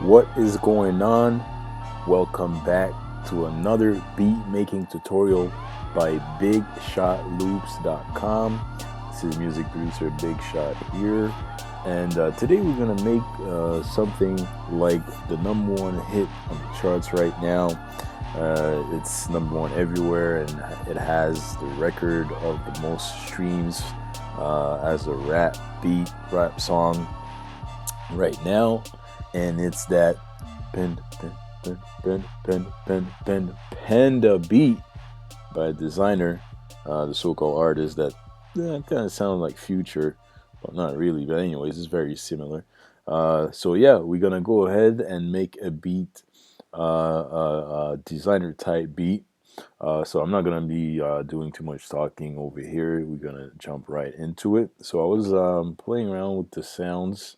What is going on? Welcome back to another beat making tutorial by BigShotLoops.com. This is music producer Big Shot here, and today we're gonna make something like the #1 hit on the charts right now. It's #1 everywhere, and it has the record of the most streams as a rap song right now, and it's that Panda beat by Desiigner, the so-called artist that kind of sounds like Future, but not really. But anyways, it's very similar. So yeah, we're gonna go ahead and make a beat, Desiigner type beat. So I'm not gonna be doing too much talking over here. We're gonna jump right into it. So I was playing around with the sounds,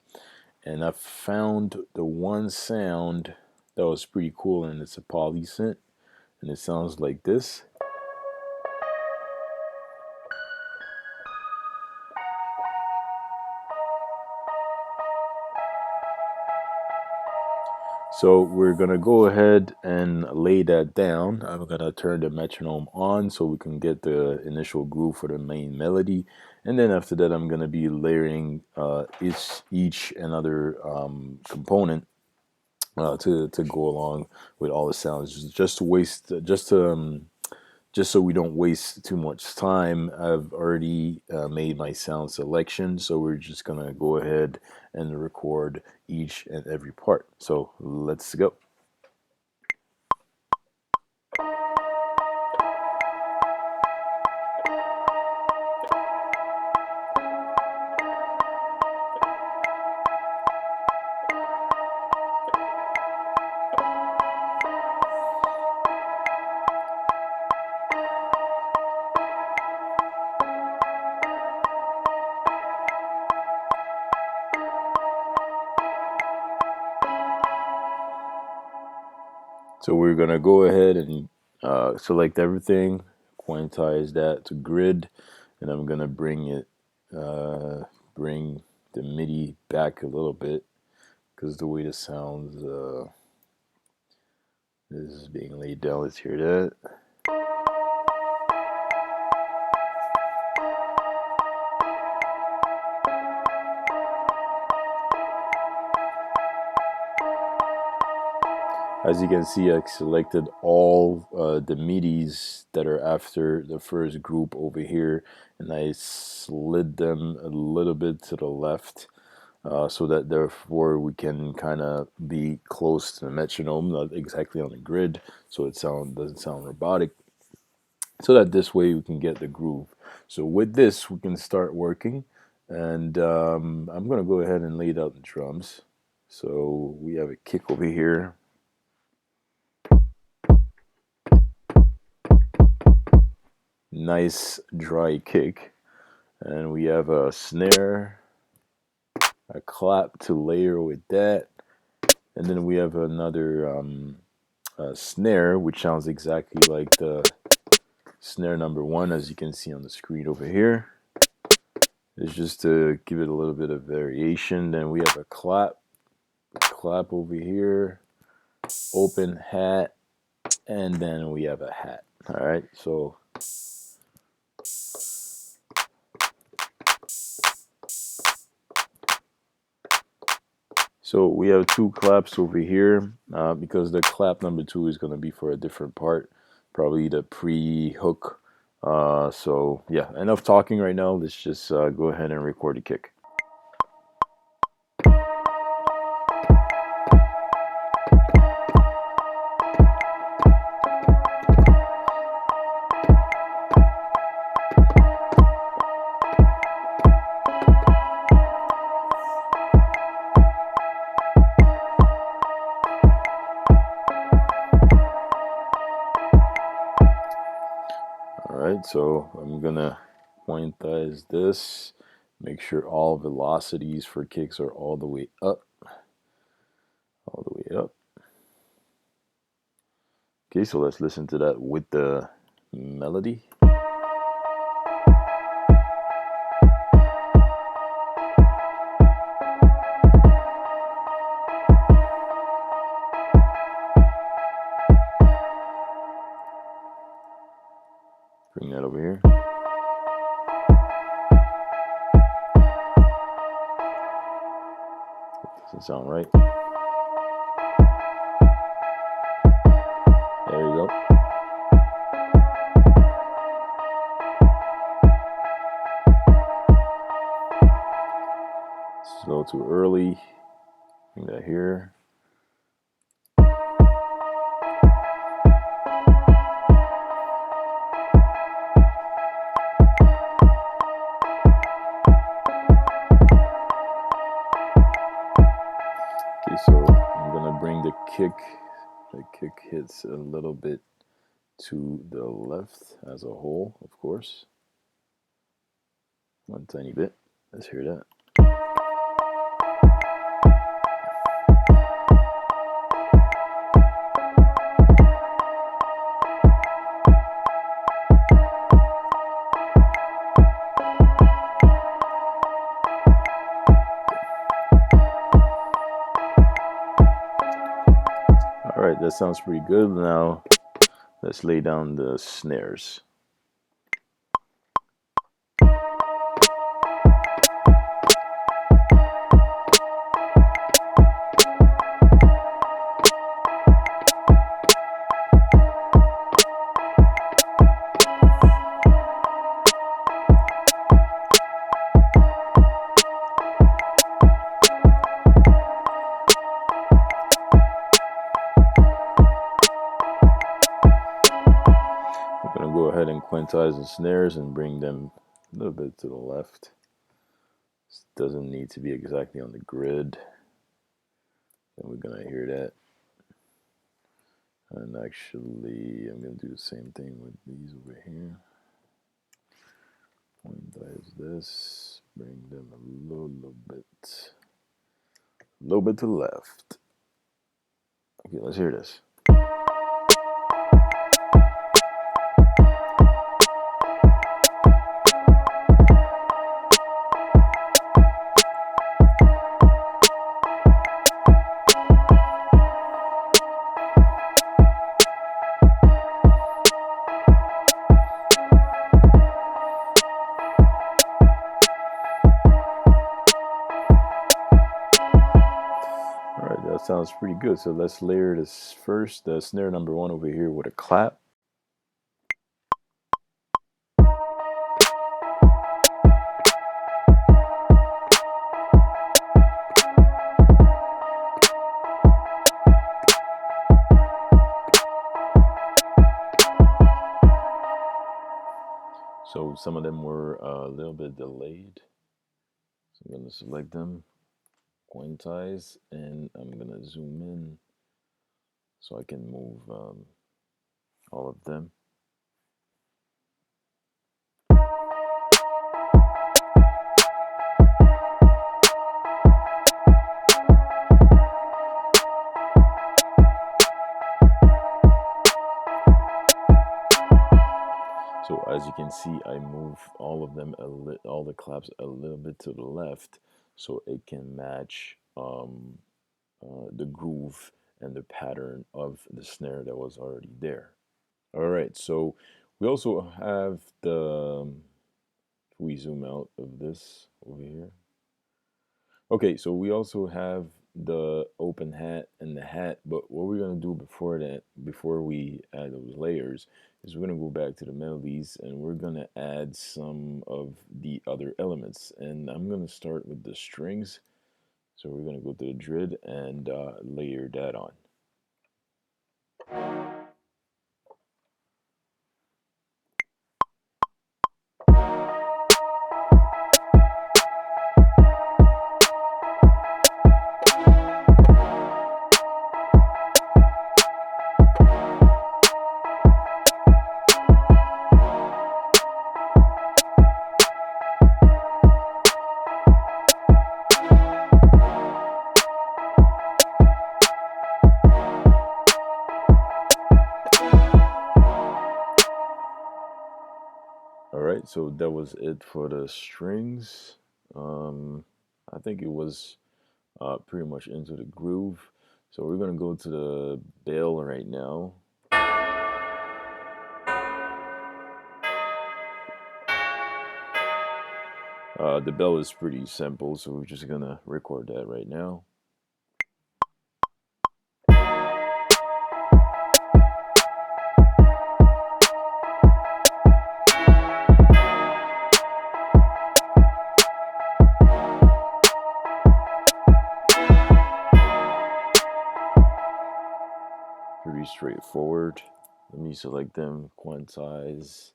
and I found the one sound that was pretty cool, and it's a poly synth, and it sounds like this. So we're gonna go ahead and lay that down. I'm gonna turn the metronome on so we can get the initial groove for the main melody, and then after that I'm gonna be layering each another component to go along with all the sounds, just to waste just so we don't waste too much time. I've already made my sound selection, so we're just gonna go ahead and record each and every part. So let's go. So we're gonna go ahead and select everything, quantize that to grid, and I'm gonna bring the MIDI back a little bit because the way the sounds is being laid down. Let's hear that. As you can see, I selected all the MIDIs that are after the first group over here, and I slid them a little bit to the left, so that therefore we can kind of be close to the metronome, not exactly on the grid, so it doesn't sound robotic, so that this way we can get the groove. So with this, we can start working, and I'm going to go ahead and lay out the drums. So we have a kick over here. Nice dry kick, and we have a snare, a clap to layer with that, and then we have another snare which sounds exactly like the snare #1, as you can see on the screen over here. It's just to give it a little bit of variation. Then we have a clap over here, open hat, and then we have a hat. All right, so we have 2 claps over here, because the clap #2 is going to be for a different part, probably the pre-hook. So yeah, enough talking right now. Let's just go ahead and record the kick. Alright, so I'm gonna quantize this, make sure all velocities for kicks are all the way up. Okay, so let's listen to that with the melody. Doesn't sound right. There you go. It's a little too early. Bring that here. Okay, so I'm gonna bring the kick. The kick hits a little bit to the left as a whole, of course. One tiny bit. Let's hear that. All right, that sounds pretty good. Now let's lay down the snares. We're going to go ahead and quantize the snares and bring them a little bit to the left. This doesn't need to be exactly on the grid. And we're going to hear that. And actually, I'm going to do the same thing with these over here. Quantize this, bring them a little bit to the left. Okay, let's hear this. Alright, that sounds pretty good. So let's layer this first, the snare number 1 over here with a clap. So some of them were a little bit delayed. So I'm going to select them, quantize, and I'm going to zoom in so I can move all of them. So as you can see, I move all of them, all the claps a little bit to the left so it can match the groove and the pattern of the snare that was already there. All right, so we also have the, if we zoom out of this over here. Okay, so we also have the open hat and the hat, but what we're gonna do before that, before we add those layers, is we're gonna go back to the melodies and we're gonna add some of the other elements. And I'm gonna start with the strings. So we're gonna go to the drid and layer that on. All right, so that was it for the strings. I think it was pretty much into the groove. So we're gonna go to the bell right now. The bell is pretty simple, so we're just gonna record that right now. straightforward. Let me select them, quantize,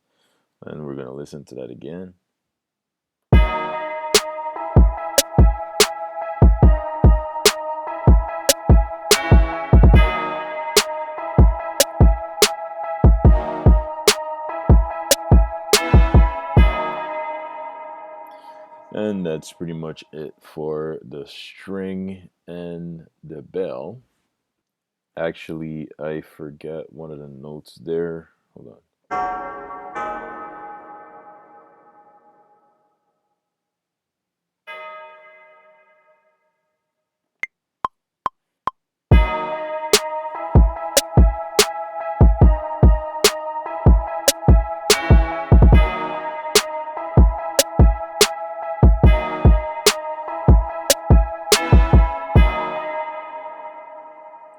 and we're gonna listen to that again. And that's pretty much it for the string and the bell. Actually, I forget one of the notes there. Hold on.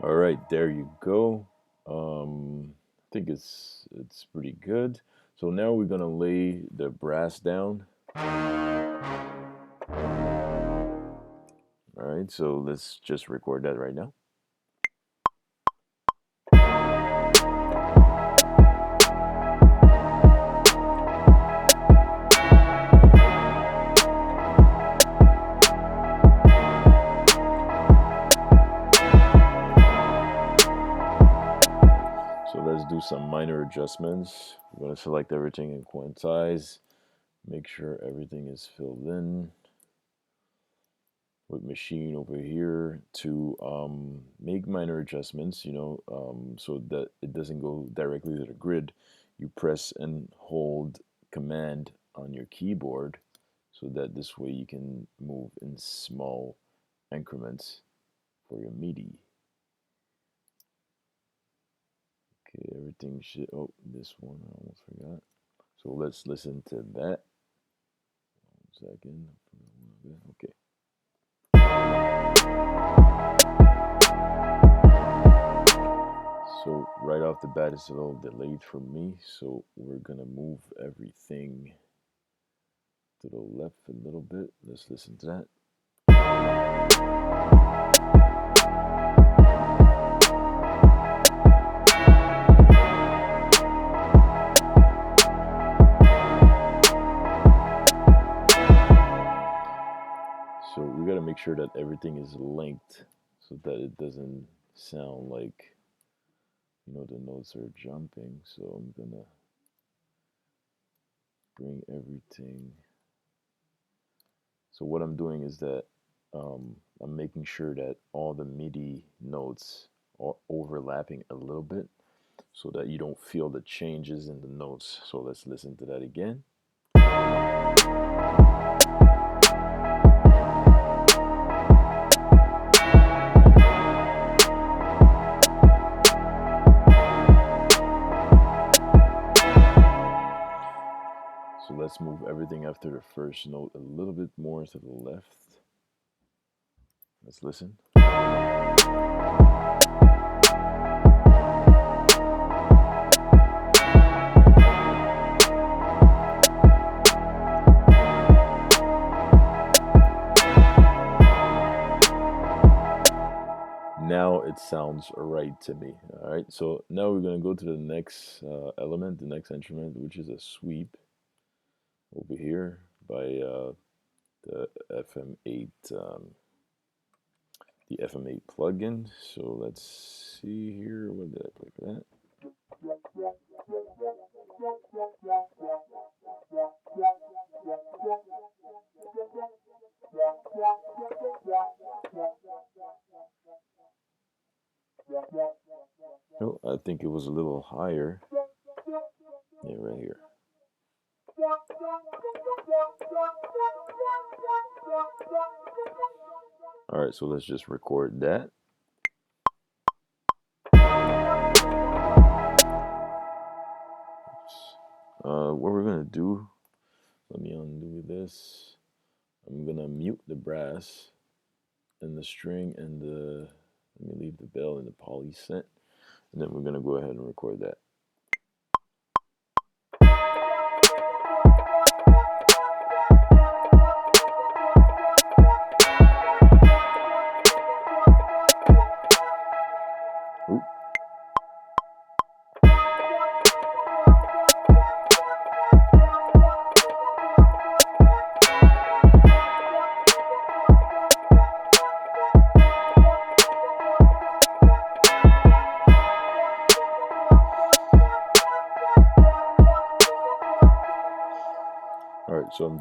All right, there you go. I think it's pretty good. So now we're gonna lay the brass down. All right, so let's just record that right now. So let's do some minor adjustments. We're going to select everything in quantize, make sure everything is filled in with machine over here to make minor adjustments, so that it doesn't go directly to the grid. You press and hold command on your keyboard so that this way you can move in small increments for your MIDI. Okay, everything should, oh, this one I almost forgot. So let's listen to that. 1 second. Okay. So right off the bat, it's a little delayed for me. So we're gonna move everything to the left a little bit. Let's listen to that. So we gotta make sure that everything is linked so that it doesn't sound like, the notes are jumping. So I'm gonna bring everything. So what I'm doing is that I'm making sure that all the MIDI notes are overlapping a little bit so that you don't feel the changes in the notes. So let's listen to that again. So let's move everything after the first note a little bit more to the left. Let's listen. Now it sounds right to me. All right, so now we're going to go to the next element, the next instrument, which is a sweep over here by the FM8, the FM8 plugin. So let's see here. What did I play for that? Oh, I think it was a little higher. Yeah, right here. All right, so let's just record that. What we're gonna do, let me undo this. I'm gonna mute the brass and the string and let me leave the bell in the poly set, and then we're gonna go ahead and record that. Oop.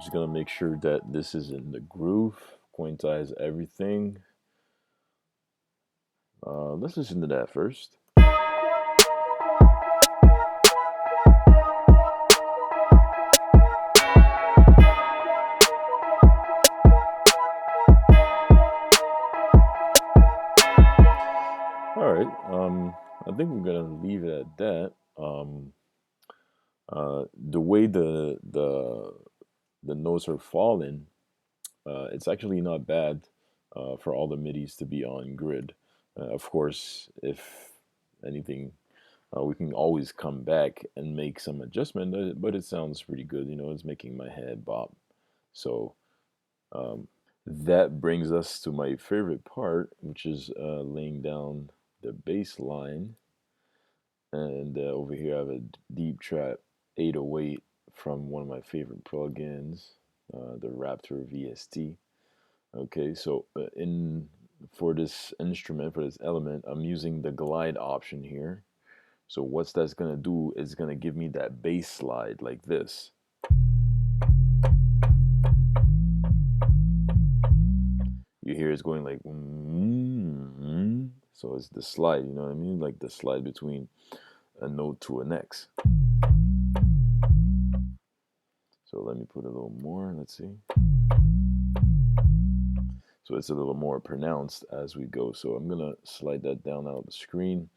just gonna make sure that this is in the groove, quantize everything. Let's listen to that first. All right, I think we're gonna leave it at that. The way the notes are falling, it's actually not bad for all the midis to be on grid. Of course, if anything, we can always come back and make some adjustment, but it sounds pretty good. You know, it's making my head bop. So that brings us to my favorite part, which is laying down the bass line. And over here I have a deep trap 808 from one of my favorite plugins, the Raptor VST. Okay, so in for this instrument, for this element, I'm using the glide option here. So what's that's gonna do is gonna give me that bass slide like this. You hear it's going like, so it's the slide, you know what I mean? Like the slide between a note to a next. So let me put a little more, let's see. So it's a little more pronounced as we go. So I'm gonna slide that down out of the screen.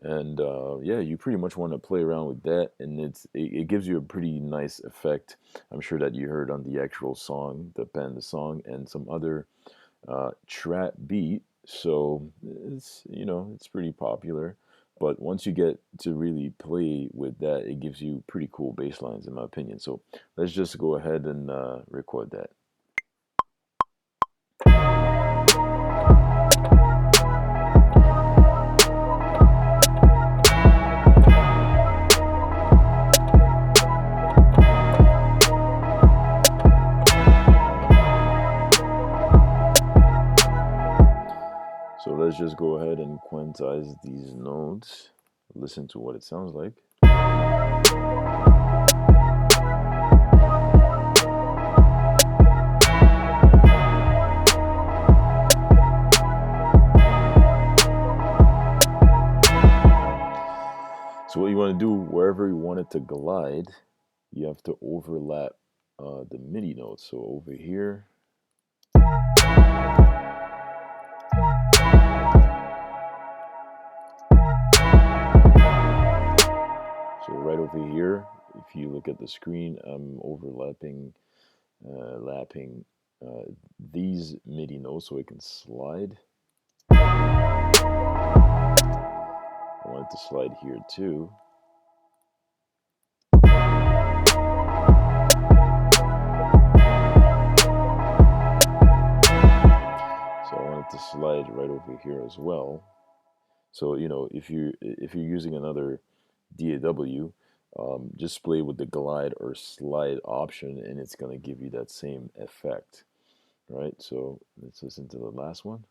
And yeah, you pretty much want to play around with that, and it gives you a pretty nice effect. I'm sure that you heard on the actual song, the Panda song, and some other trap beat. So it's, you know, it's pretty popular. But once you get to really play with that, it gives you pretty cool bass lines, in my opinion. So let's just go ahead and record that. So let's just go ahead and quantize these notes. Listen to what it sounds like. So what you want to do, wherever you want it to glide, you have to overlap the MIDI notes. So over here. So right over here, if you look at the screen, I'm overlapping, lapping these MIDI notes so it can slide. I want it to slide here too. So I want it to slide right over here as well. So, you know, if you're using another DAW, just play with the glide or slide option, and it's going to give you that same effect, right? So let's listen to the last one.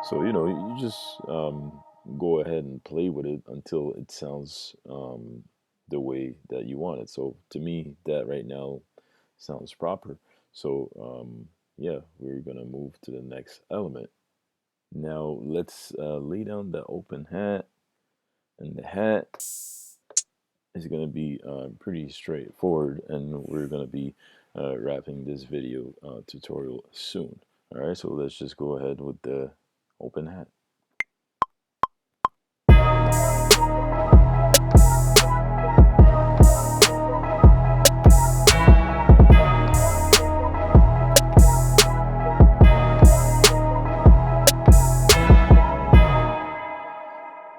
So, you know, you just go ahead and play with it until it sounds the way that you want it. So to me, that right now sounds proper. So yeah, we're gonna move to the next element. Now let's lay down the open hat, and the hat is gonna be pretty straightforward, and we're gonna be wrapping this video tutorial soon. All right, so let's just go ahead with the open hat.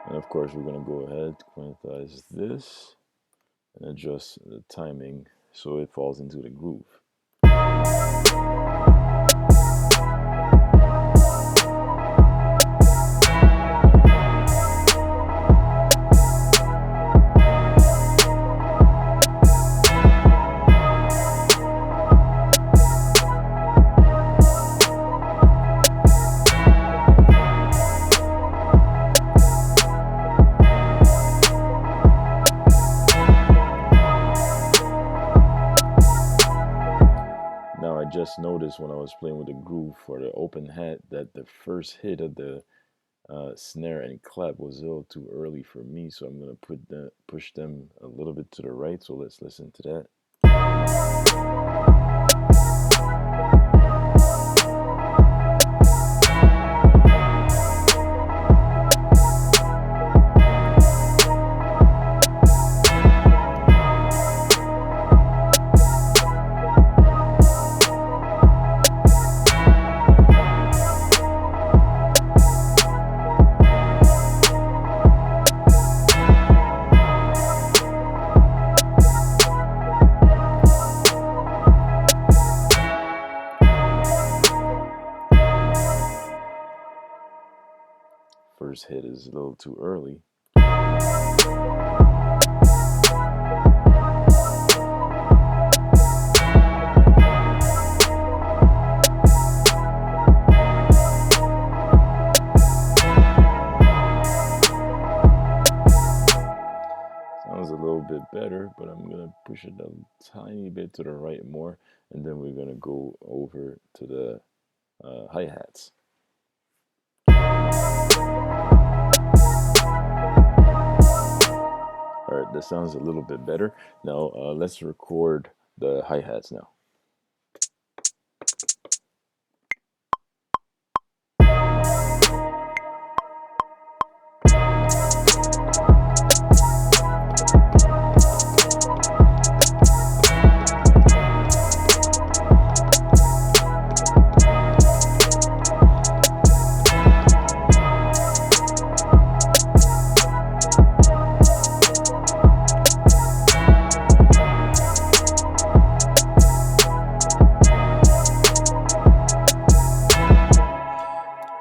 And of course, we're going to go ahead, quantize this, and adjust the timing so it falls into the groove. Now I just noticed when I was playing with the groove for the open hat that the first hit of the snare and clap was a little too early for me, so I'm gonna push them a little bit to the right. So let's listen to that. First hit is a little too early. Sounds a little bit better, but I'm gonna push it a tiny bit to the right more, and then we're gonna go over to the hi-hats. All right, that sounds a little bit better. Now let's record the hi-hats now.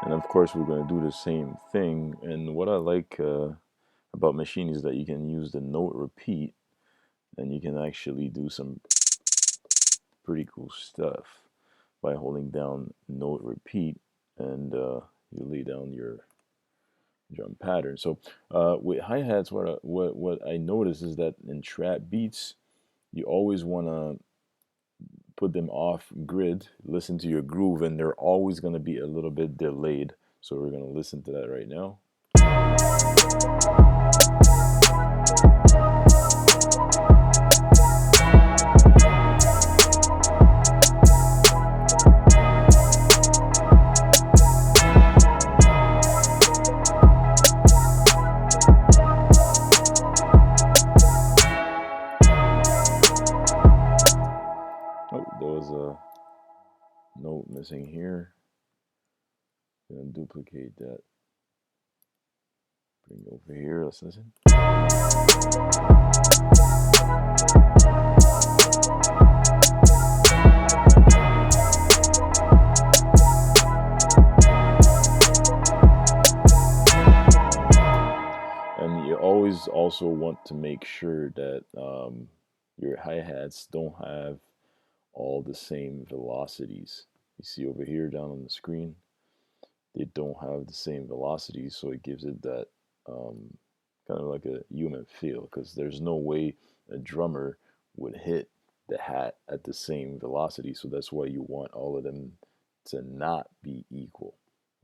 And of course, we're going to do the same thing. And what I like about Machine is that you can use the note repeat, and you can actually do some pretty cool stuff by holding down note repeat, and you lay down your drum pattern. So with hi-hats, what I notice is that in trap beats, you always want to put them off grid, listen to your groove, and they're always going to be a little bit delayed. So we're going to listen to that right now. Oh, there was a note missing here. I'm gonna duplicate that. Bring it over here. Let's listen. And you always also want to make sure that your hi-hats don't have all the same velocities. You see over here down on the screen, they don't have the same velocities, so it gives it that kind of like a human feel, because there's no way a drummer would hit the hat at the same velocity. So that's why you want all of them to not be equal.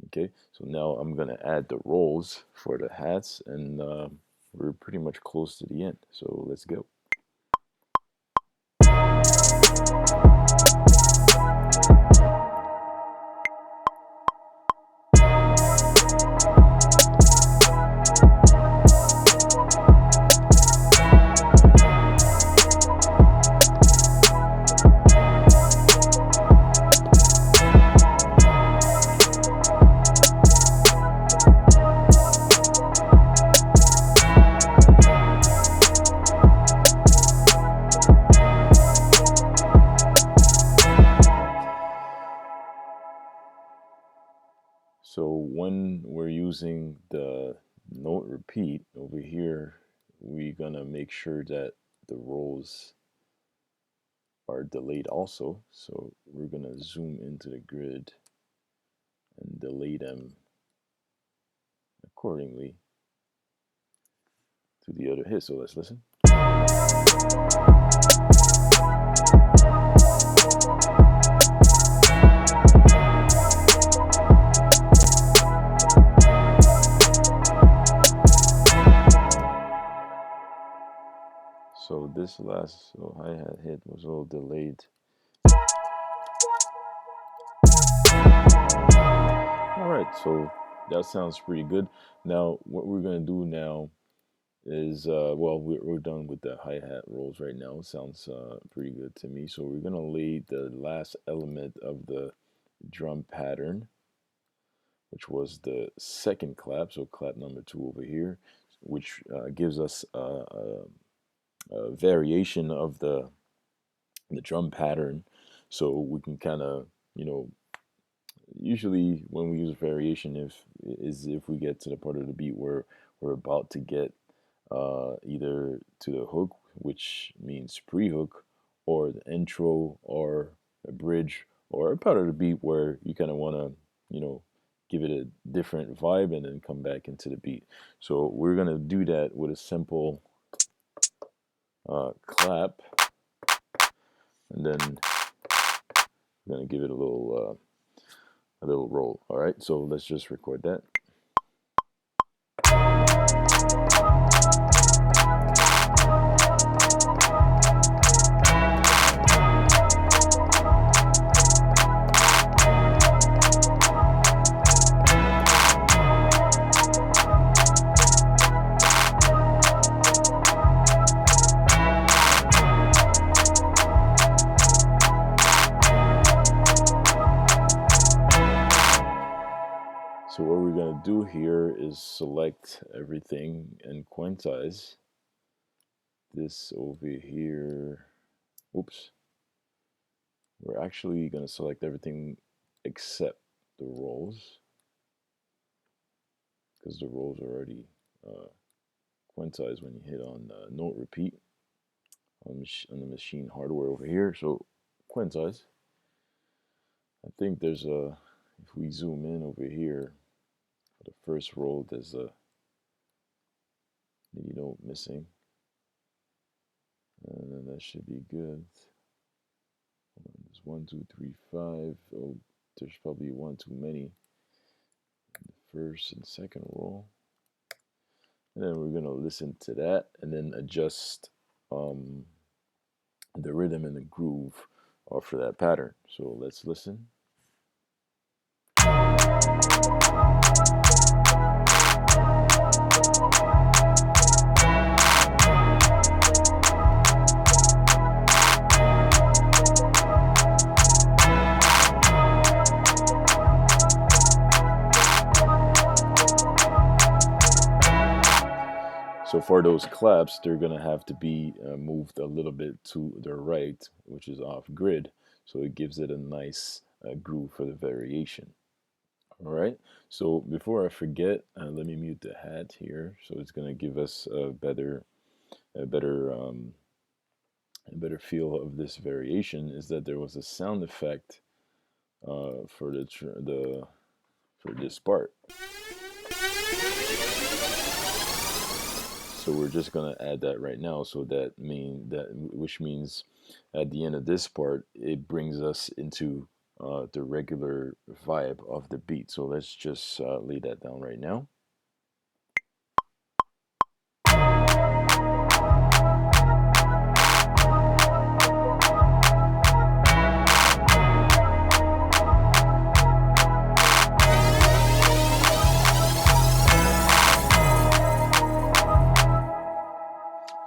Okay, so now I'm gonna add the rolls for the hats, and we're pretty much close to the end, so let's go. So when we're using the note repeat over here, we're gonna make sure that the rolls are delayed also. So we're gonna zoom into the grid and delay them accordingly to the other hit. So let's listen. So this last hi-hat hit was a little delayed. All right, so that sounds pretty good. Now, what we're gonna do now is, well, we're done with the hi-hat rolls right now. Sounds pretty good to me. So we're gonna lay the last element of the drum pattern, which was the second clap. So clap number 2 over here, which gives us a variation of the drum pattern, so we can kind of, you know, usually when we use variation, if we get to the part of the beat where we're about to get either to the hook, which means pre-hook, or the intro, or a bridge, or a part of the beat where you kind of want to, you know, give it a different vibe and then come back into the beat. So we're gonna do that with a simple clap, and then we're gonna give it a little roll. All right, so let's just record that. So what we're going to do here is select everything and quantize this over here. Oops. We're actually going to select everything except the rolls, because the rolls are already quantized when you hit on note repeat on the machine hardware over here. So quantize. I think there's a, if we zoom in over here, for the first roll, there's a MIDI note missing. And then that should be good. There's 1, 2, 3, 5. Oh, there's probably one too many. The first and second roll. And then we're gonna listen to that and then adjust the rhythm and the groove for that pattern. So let's listen. So for those claps, they're gonna have to be moved a little bit to the right, which is off grid, so it gives it a nice groove for the variation. All right. So before I forget, let me mute the hat here, so it's gonna give us a better feel of this variation. Is that there was a sound effect for this part. So we're just gonna add that right now. So which means at the end of this part, it brings us into the regular vibe of the beat. So let's just lay that down right now.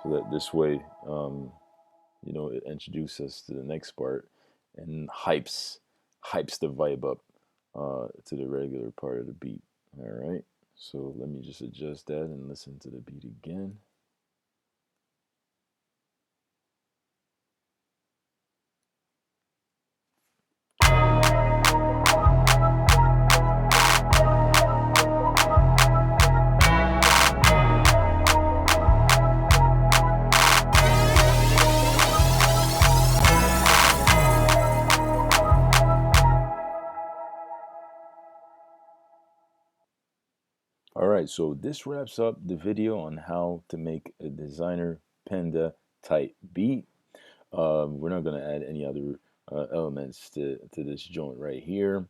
So that this way, you know, it introduces us to the next part and hypes the vibe up to the regular part of the beat. All right, so let me just adjust that and listen to the beat again. right, so this wraps up the video on how to make a Desiigner Panda type beat. We're not going to add any other elements to this joint right here.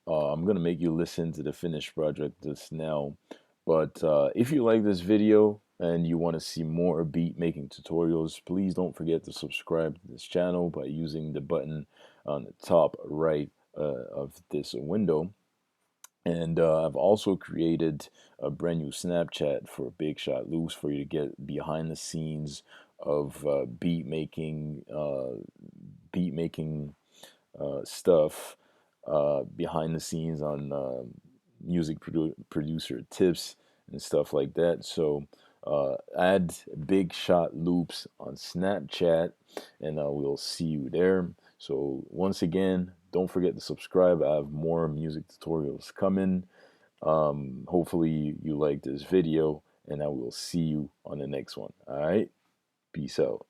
I'm going to make you listen to the finished project just now. But if you like this video and you want to see more beat making tutorials, please don't forget to subscribe to this channel by using the button on the top right of this window. And I've also created a brand new Snapchat for Big Shot Loops for you to get behind the scenes of beat making stuff, behind the scenes on music producer tips and stuff like that. So add Big Shot Loops on Snapchat, and we'll see you there. So once again, don't forget to subscribe. I have more music tutorials coming. Hopefully you like this video, and I will see you on the next one. All right, peace out.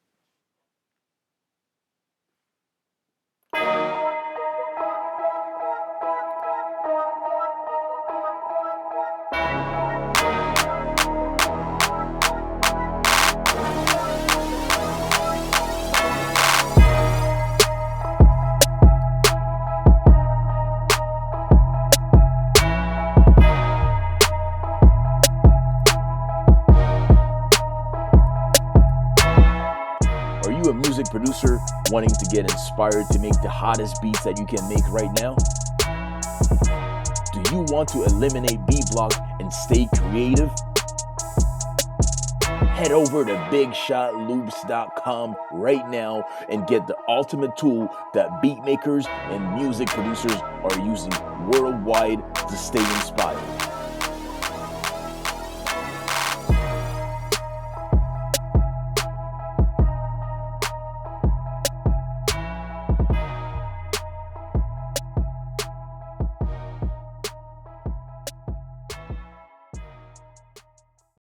Are you a music producer wanting to get inspired to make the hottest beats that you can make right now? Do you want to eliminate beat blocks and stay creative? Head over to BigShotLoops.com right now and get the ultimate tool that beat makers and music producers are using worldwide to stay inspired.